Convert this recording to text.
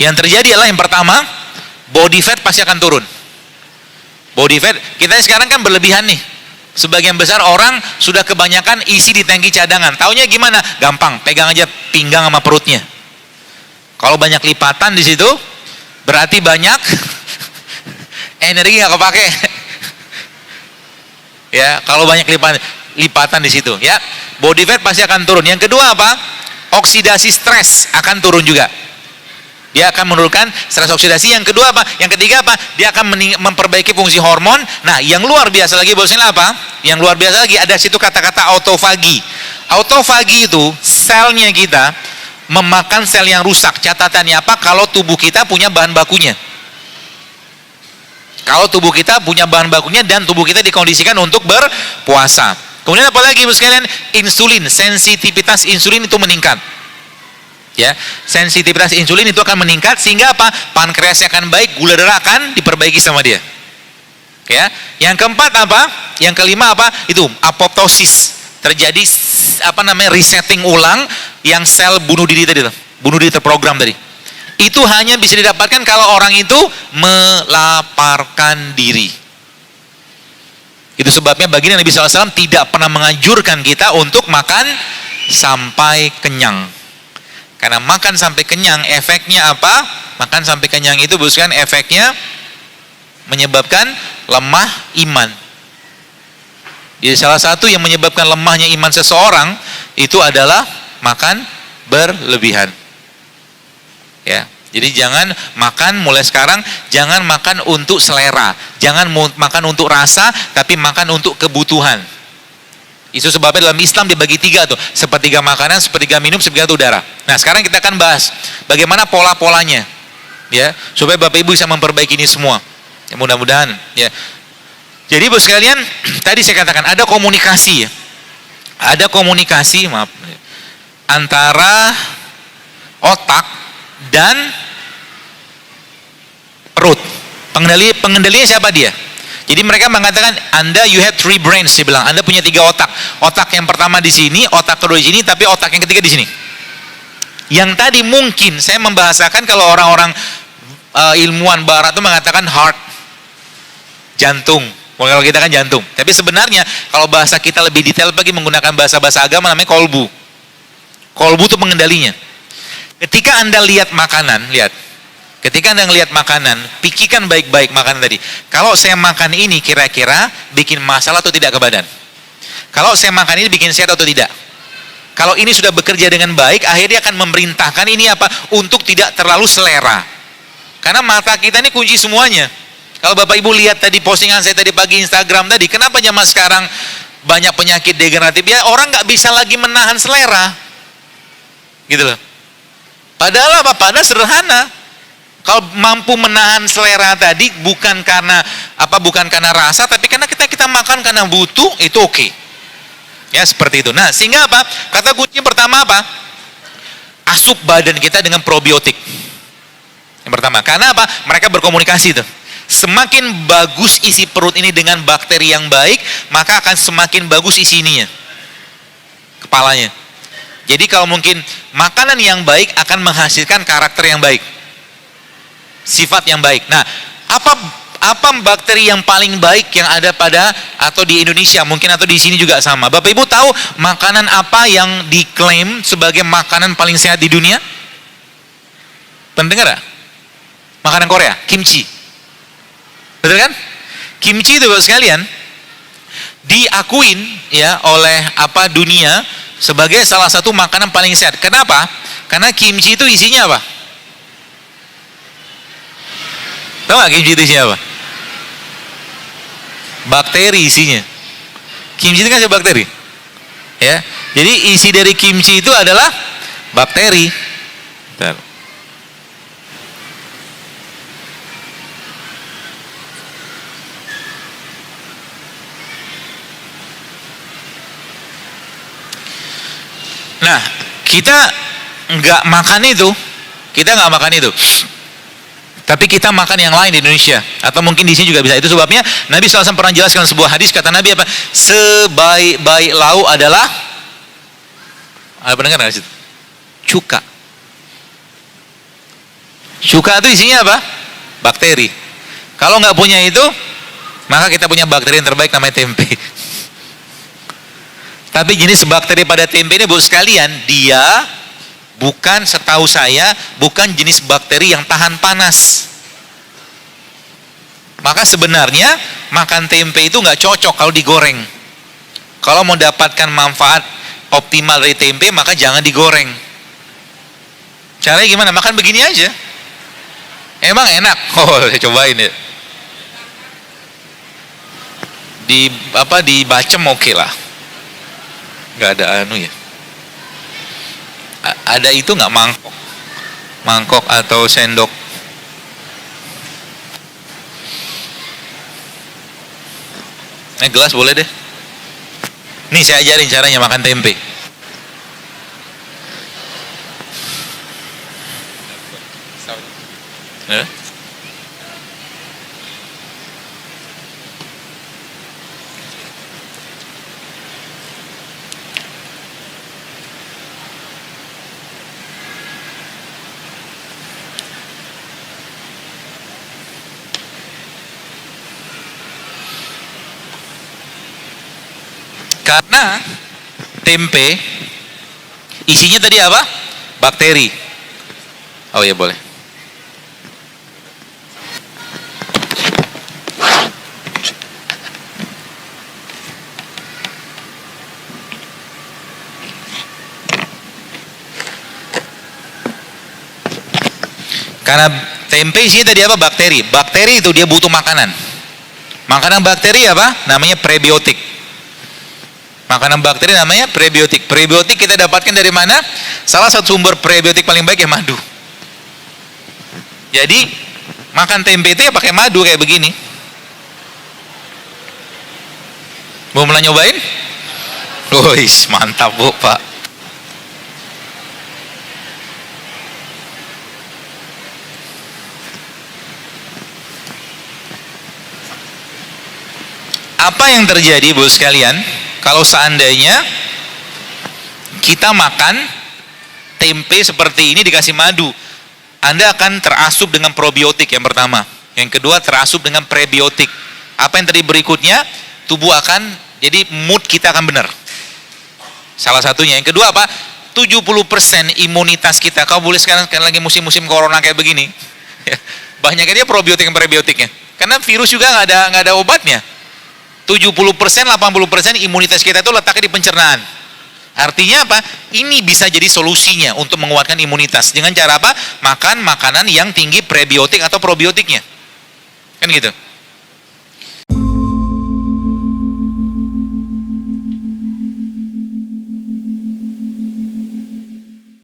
Yang terjadi adalah yang pertama, body fat pasti akan turun. Body fat, kita sekarang kan berlebihan nih. Sebagian besar orang sudah kebanyakan isi di tangki cadangan. Taunya gimana? Gampang, pegang aja pinggang sama perutnya. Kalau banyak lipatan di situ, berarti banyak energi nggak kepake. Ya, kalau banyak lipatan di situ, ya, body fat pasti akan turun. Yang kedua apa? Oksidasi stres akan turun juga. Dia akan menurunkan stres oksidasi. Yang kedua apa? Yang ketiga apa? Dia akan memperbaiki fungsi hormon. Nah, yang luar biasa lagi bosnya apa? Yang luar biasa lagi ada situ kata-kata autofagi. Autofagi itu selnya kita memakan sel yang rusak. Catatannya apa? Kalau tubuh kita punya bahan bakunya. Kalau tubuh kita punya bahan bakunya dan tubuh kita dikondisikan untuk berpuasa. Kemudian apa lagi bos sekalian? Insulin, sensitivitas insulin itu meningkat. Ya, sensitivitas insulin itu akan meningkat sehingga apa? Pankreasnya akan baik, gula darah akan diperbaiki sama dia. Ya, yang keempat apa? Yang kelima apa? Itu apoptosis. Terjadi apa namanya? Resetting ulang yang sel bunuh diri tadi, bunuh diri terprogram tadi. Itu hanya bisa didapatkan kalau orang itu melaparkan diri. Itu sebabnya baginda Nabi SAW tidak pernah menganjurkan kita untuk makan sampai kenyang. Karena makan sampai kenyang efeknya apa? Makan sampai kenyang itu bukan efeknya menyebabkan lemah iman. Jadi salah satu yang menyebabkan lemahnya iman seseorang itu adalah makan berlebihan. Ya. Jadi jangan makan mulai sekarang, jangan makan untuk selera, jangan makan untuk rasa, tapi makan untuk kebutuhan. Itu sebabnya dalam Islam dibagi tiga tuh, sepertiga makanan, sepertiga minum, sepertiga udara. Nah sekarang kita akan bahas bagaimana pola-polanya, ya, supaya Bapak Ibu bisa memperbaiki ini semua. Ya, mudah-mudahan, ya. Jadi bos sekalian, tadi saya katakan ada komunikasi, ya, ada komunikasi, maaf, antara otak dan perut. Pengendalinya siapa dia? Jadi mereka mengatakan Anda you have three brains, dia bilang Anda punya 3 otak. Otak yang pertama di sini, otak kedua di sini, tapi otak yang ketiga di sini. Yang tadi mungkin saya membahasakan kalau orang-orang ilmuwan barat itu mengatakan heart, jantung. Kalau kita kan jantung. Tapi sebenarnya kalau bahasa kita lebih detail lagi menggunakan bahasa-bahasa agama namanya kolbu. Kolbu itu pengendalinya. Ketika Anda lihat makanan, lihat. Ketika Anda lihat makanan, pikirkan baik-baik makanan tadi. Kalau saya makan ini kira-kira bikin masalah atau tidak ke badan? Kalau saya makan ini bikin sehat atau tidak? Kalau ini sudah bekerja dengan baik, akhirnya akan memerintahkan ini apa? Untuk tidak terlalu selera. Karena mata kita ini kunci semuanya. Kalau Bapak Ibu lihat tadi postingan saya tadi pagi Instagram tadi, kenapa zaman sekarang banyak penyakit degeneratif? Ya orang nggak bisa lagi menahan selera. Gitu loh. Padahal apa? Padahal sederhana. Kalau mampu menahan selera tadi bukan karena apa? Bukan karena rasa, tapi karena kita makan karena butuh, itu oke. Ya seperti itu. Nah sehingga apa? Kata kunci pertama apa? Asup badan kita dengan probiotik. Yang pertama. Karena apa? Mereka berkomunikasi tuh. Semakin bagus isi perut ini dengan bakteri yang baik, maka akan semakin bagus isi ininya, kepalanya. Jadi kalau mungkin makanan yang baik akan menghasilkan karakter yang baik, sifat yang baik. Nah, apa bakteri yang paling baik yang ada pada atau di Indonesia mungkin atau di sini juga sama? Bapak Ibu tahu makanan apa yang diklaim sebagai makanan paling sehat di dunia? Pernah dengar gak? Makanan Korea, kimchi. Betul kan? Kimchi itu Bapak sekalian diakuin ya oleh apa dunia sebagai salah satu makanan paling sehat. Kenapa? Karena kimchi itu isinya apa? Tahu nggak kimchi itu isinya apa? Bakteri isinya. Kimchi itu kan bakteri. Ya. Jadi isi dari kimchi itu adalah bakteri. Bentar. Nah, kita nggak makan itu, tapi kita makan yang lain di Indonesia, atau mungkin di sini juga bisa. Itu sebabnya Nabi SAW pernah jelaskan sebuah hadis, kata Nabi apa? Sebaik-baik lauk adalah, ada pendengar nggak sih? Cuka. Cuka itu isinya apa? Bakteri. Kalau nggak punya itu, maka kita punya bakteri yang terbaik namanya tempe. Tapi jenis bakteri pada tempe ini, Bu sekalian, dia bukan, setahu saya, bukan jenis bakteri yang tahan panas. Maka sebenarnya makan tempe itu nggak cocok kalau digoreng. Kalau mau dapatkan manfaat optimal dari tempe, maka jangan digoreng. Caranya gimana? Makan begini aja. Emang enak? Oh, saya cobain ya. Dibacem oke lah. Nggak ada anu ya. Ada itu nggak mangkok atau sendok? Gelas boleh deh. Nih saya ajarin caranya makan tempe. Karena tempe isinya tadi apa? Bakteri. Oh ya boleh. Karena tempe isinya tadi apa? Bakteri. Bakteri itu dia butuh makanan. Makanan bakteri apa? Namanya prebiotik. Makanan bakteri namanya prebiotik. Prebiotik kita dapatkan dari mana? Salah satu sumber prebiotik paling baik ya madu. Jadi makan tempe itu ya pakai madu kayak begini. Mau mulai nyobain? Wois, mantap Bu, Pak. Apa yang terjadi Bu sekalian? Kalau seandainya kita makan tempe seperti ini dikasih madu, Anda akan terasup dengan probiotik yang pertama. Yang kedua terasup dengan prebiotik. Apa yang tadi berikutnya? Tubuh akan, jadi mood kita akan benar. Salah satunya. Yang kedua apa? 70% imunitas kita. Kau boleh sekarang lagi musim-musim corona kayak begini. Banyaknya dia probiotik dan prebiotiknya. Karena virus juga nggak ada obatnya. 70%, 80% imunitas kita itu letaknya di pencernaan. Artinya apa? Ini bisa jadi solusinya untuk menguatkan imunitas. Dengan cara apa? Makan makanan yang tinggi prebiotik atau probiotiknya. Kan gitu.